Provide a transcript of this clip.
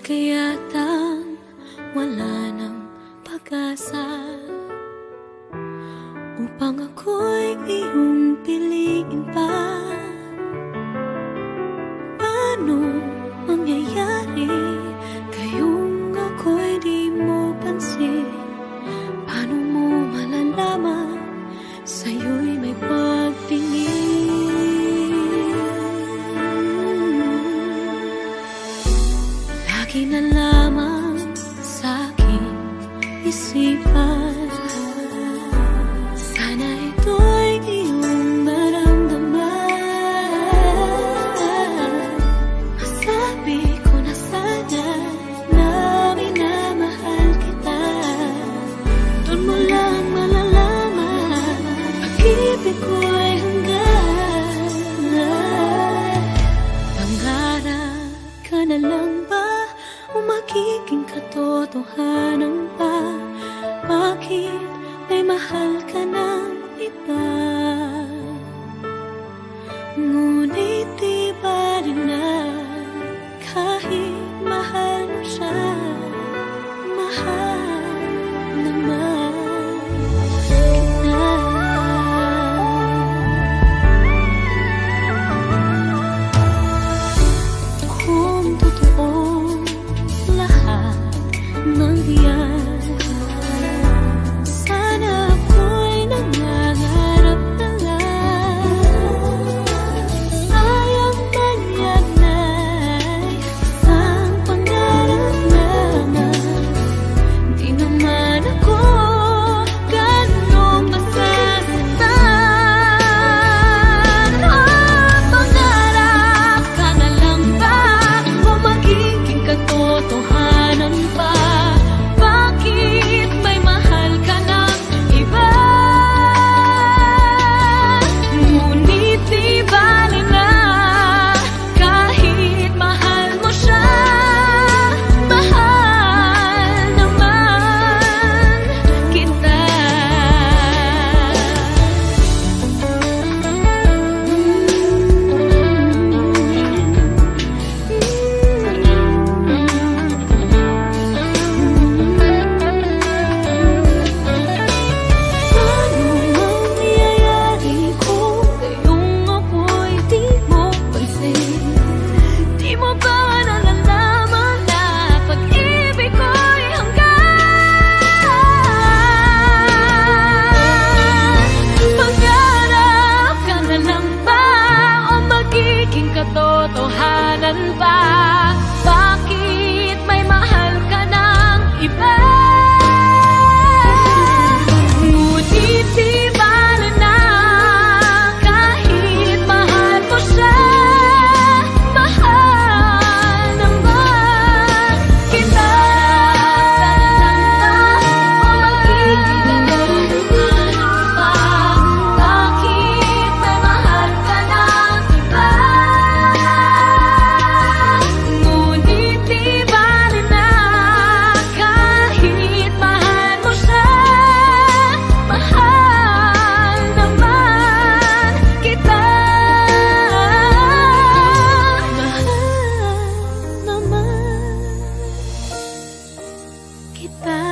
Kayatang wala ng pag-asa upang ako'y iyong piliin pa. Paano mangyayari kayong ako'y di mo pansin? Paano mo malalaman sa'yo'y may pagtingin? Lagi na lamang sa'king isipan, sana ito'y iyong maramdaman. Masabi ko na sana na minamahal kita. Doon mo lang malalaman pag-ibig ko'y hanggan. Pangarap ka na lang ba o magiging katotohanan pa? Bakit may mahal ka ng iba? Ngunit di ba rin na kahit mahal mo siya, mahal naman kita. Kung totoo lahat ng diyan, sana ako'y nangangarap na lang. Sayang man yan ay isang pangarap naman. Di naman ako ganong masasaktan. Pangarap ka na lang ba o magiging katotohanan pa? Bakit may mahal ka ng iba? Ngunit di bali na kahit mahal mo siya, mahal naman kita. Paano mangyayari kung ngayong ako'y di mo pansin? Di mo ba nalalaman na pag-ibig ko'y hanggan? Pangarap ka na lang ba o magiging katotohanan pa? Bakit may mahal ka ng iba? Ngunit di bali na kahit mahal mo siya, mahal naman kita. O magiging katotohanan pa? Bakit may mahal ka ng iba? Ngunit di bali na kahit mahal mo siya, mahal naman kita. Mahal naman kita.